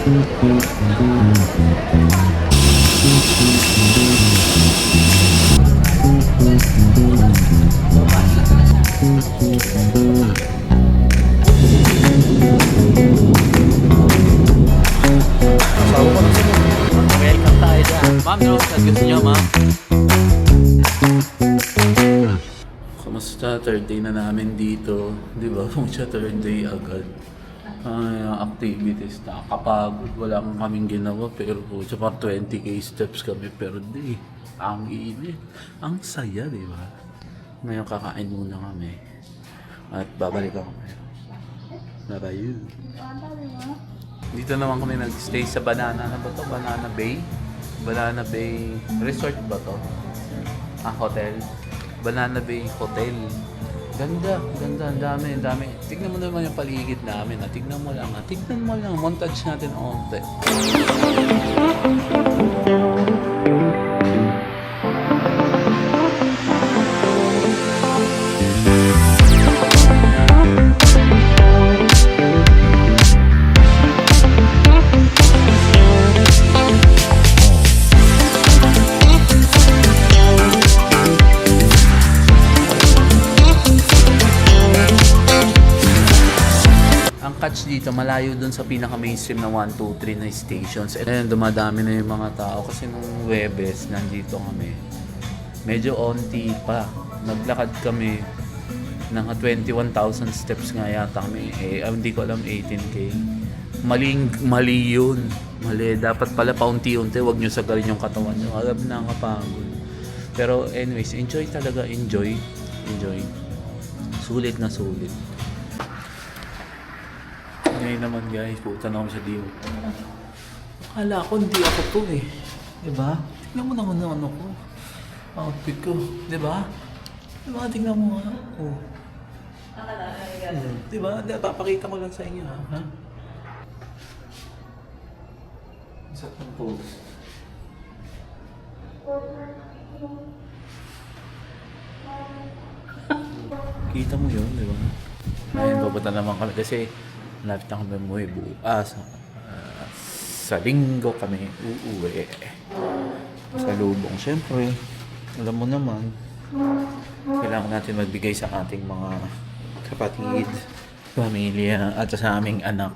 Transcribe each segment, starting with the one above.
Welcome tayo dyan. Ma'am, gusto nyo, ma'am? Kamusta? Third day na namin dito. Di ba? Pumunta third day agad. Activities, nakakapagod. Wala kaming ginawa. Pero sa par 20k steps kami per day. Ang init. Ang saya, di ba? Ngayon kakain muna kami. At babalik ako ngayon. Bye-bye. Dito naman kami nag-stay sa Banana, ano ba to? Banana Bay? Banana Bay Resort ba to? Hotel. Banana Bay Hotel. Ganda, ang dami. Tignan mo naman yung paligid namin. Tignan mo lang. Montage natin onte. Catch dito, malayo dun sa pinaka-mainstream na 1, 2, 3 na stations. And dumadami na yung mga tao kasi nung Webes, nandito kami. Medyo onti pa. Naglakad kami ng 21,000 steps nga yata kami. Hindi ko alam, 18k. Mali yun. Mali. Dapat pala paunti-unti, wag nyo sagalin yung katawan nyo. Alam na nakapagod. Pero anyways, enjoy talaga. Enjoy. Sulit na sulit. Ngayon naman guys, pupunta na kami sa Dio. Akala ko hindi ako to eh. Diba? Tingnan mo naman ang ano ko. Outfit ko. Diba? Tingnan mo nga. Oh. Diba? Papakita ko lang sa inyo ha. Isa pang pose. Kita mo yun, diba? Ngayon, papunta naman kami kasi malapit na kami umuwi bukas. Sa linggo kami uuwi. Sa lubong. Siyempre, alam mo naman, kailangan natin magbigay sa ating mga kapatid, pamilya, at sa aming anak.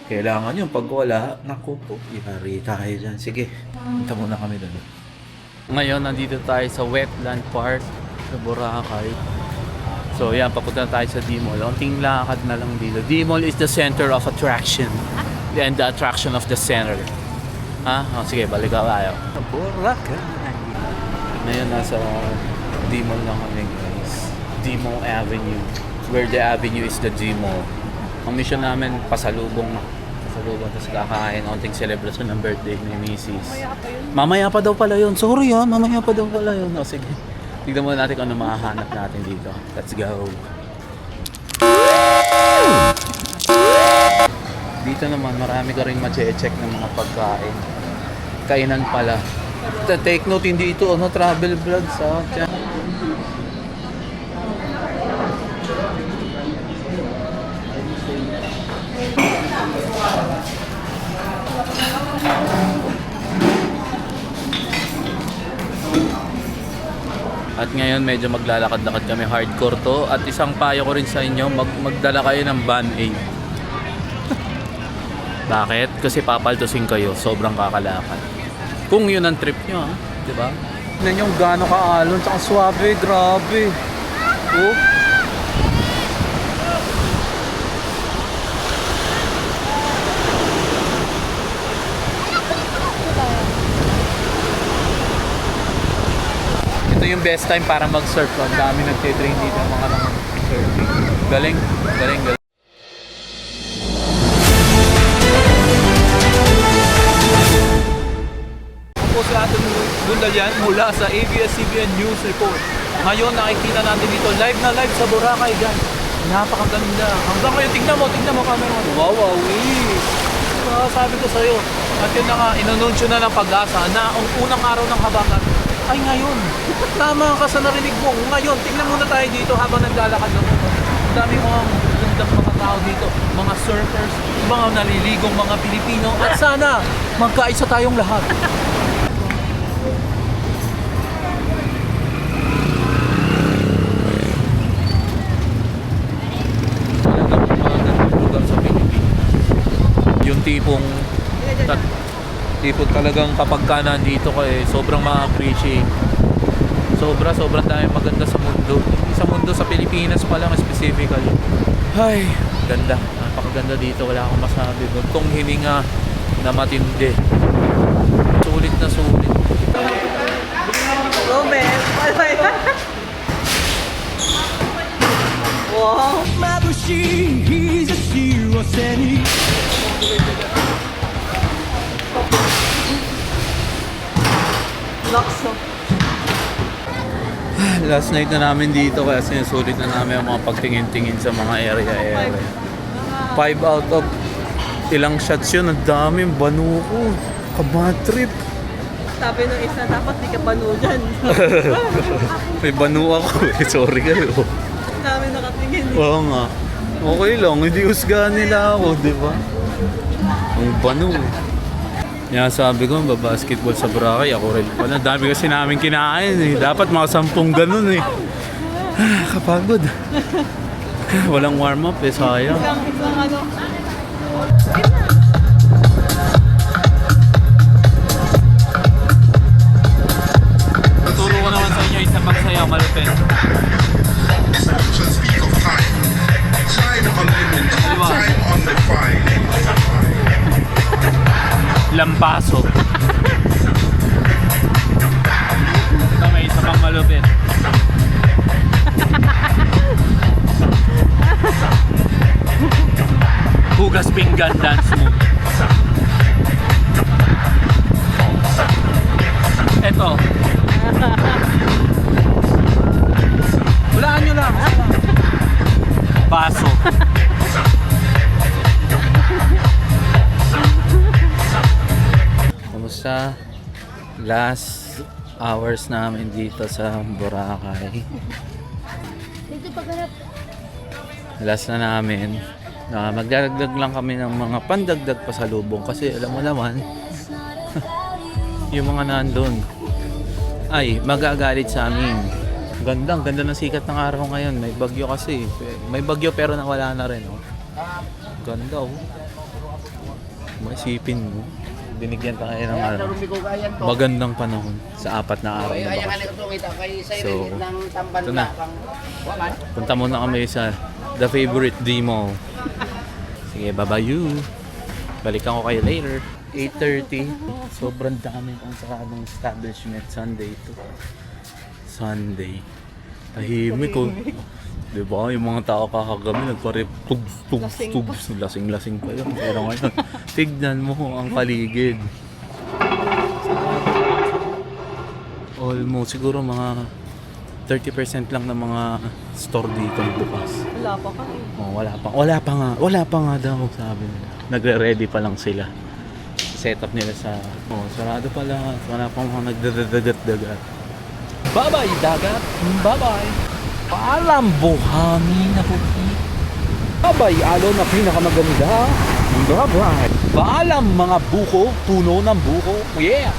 Kailangan yun. Pag wala, naku po, ihari tayo dyan. Sige, punta muna kami doon. Ngayon, nandito tayo sa Wetland Park sa Boracay. So yan, papunta na tayo sa D-Mall. Unting lakad na lang dito. D-Mall is the center of attraction. And the attraction of the center. Sige, balik tayo. Boracay. Ngayon, nasa D-Mall na kami guys. D-Mall Avenue. Where the avenue is the D-Mall. Ang mission namin, pasalubong. Tapos kakain. Unting celebration ng birthday ni Mrs. Mamaya pa daw pala yun. Sorry mamaya pa daw pala yun. Sige. Tignan muna natin kung ano mahahanap natin dito. Let's go! Dito naman, marami ka rin ma-check ng mga pagkain. Kainan pala. Take note, hindi ito travel vlogs ha. At ngayon medyo maglalakad-lakad kami, hardcore to. At isang payo ko rin sa inyo, magdala kayo ng Band-Aid. Bakit? Kasi papaltusin kayo, sobrang kakalakad. Kung yun ang trip nyo diba? Tignan nyo gaano kaalon, tsaka swabe, grabe. Oh. Ito yung best time para mag-surf. Ang dami nagtitrain dito ng mga surfing. Galing. Ako si Aton Gundalian mula sa ABS-CBN News Report. Ngayon nakikita natin dito live na live sa Boracay guys. Napakaganda. Hanggang ngayon, tignan mo camera. Wow, sabi ko sa'yo. At yun na nga, inanunsyo na ng Pag-asa na ang unang araw ng habagat ay ngayon. Tama ka sa narinig mo. Ngayon, tingnan muna tayo dito habang naglalakad na mo. Ang dami mga gandang mga tao dito, mga surfers, mga naliligong mga Pilipino, at sana magkaisa tayong lahat. Talagang magandang lugar sa Pilipinas. Yung tipong talagang kapag ka nandito ka sobrang ma-appreciate. Sobrang dami maganda sa mundo. Sa mundo, sa Pilipinas pa lang specifically. Ay, ganda. Napakaganda dito. Wala akong masabi. Buntong hininga na matindi. Sulit na sulit. Gomez. Wow. Lakso. Last night na namin dito kaya sinusulit na namin ang mga pagtingin-tingin sa mga area. 5 out of ilang shots yun. Ang dami. Banuko. Kabad trip. Sabi nung isa, dapat di ka banu dyan. May banu ako eh. Sorry kayo. Ang dami nakatingin eh. Oo nga. Okay lang. Hindi usgahan nila ako, di ba? Ang banu eh. Kaya sabi ko, basketball sa Boracay, ako rin pala. Dami kasi namin kinain eh. Dapat mga 10 ganun eh. Kapagod. Walang warm up eh, sayang. Isang ano. Tuturo ko naman sa inyo isang magsayaw malupin. To speak of time, time unlimited, time undefined. Lampaso. Ito may isa pang malupit. Hugas pinggan dance move. Ito. Hulaan nyo lang. Baso. Kamusta? Last hours namin dito sa Boracay. Dito pagharap. Last na namin. Magdadagdag lang kami ng mga pandagdag pasalubong kasi alam mo naman yung mga nandun ay magagalit sa amin. Ganda ng sikat ng araw ngayon. May bagyo kasi. May bagyo pero nawala na rin. Oh. Ganda oh. Maisipin mo. Binigyan tayo ng magandang panahon sa 4 na araw na bakasyon. So, ito na. Punta muna kami sa The Favorite D Mall. Sige, bye-bye. Balikan ko kayo later. 8:30. Sobrang dami kong saradong establishment. Sunday ito. Sunday. Tahimik ko. Diba? Yung mga tao kakagabi nagparip tugs. Lasing-lasing pa yun. Pero ngayon, tignan mo ang paligid. Almost siguro mga 30% lang ng mga store dito bukas. Wala pa ka eh. Oh, wala pa nga daw sabi nila. Nagre-ready pa lang sila. Setup nila sa sarado pa lang. Wala pang mga nagdadagat-dagat. Bye-bye dagat. Bye-bye. Paalam buhangin na puti. Bye-bye alon na pinakamaganda. Bye-bye. Paalam mga buko, puno ng buko. Yeah.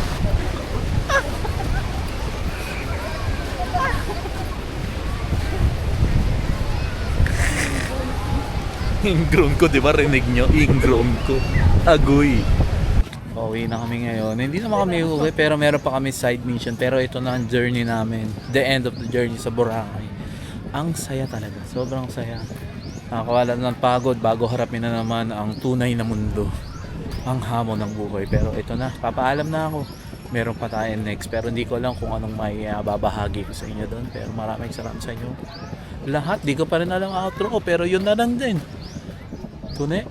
Ingrown ko, di ba? Rinig nyo? Ingrown ko. Agoy. Pauwi na kami ngayon. Hindi naman kami uwi pero meron pa kami side mission. Pero ito na ang journey namin. The end of the journey sa Boracay. Ang saya talaga. Sobrang saya. Nakakawala ng pagod bago harapin na naman ang tunay na mundo. Ang hamon ng buhay. Pero ito na. Papaalam na ako. Meron pa tayo next. Pero hindi ko alam kung anong may babahagi ko sa inyo doon. Pero maraming salamat sa inyo. Lahat. Di ko pa rin alam outro ko. Pero yun na lang din. Tune.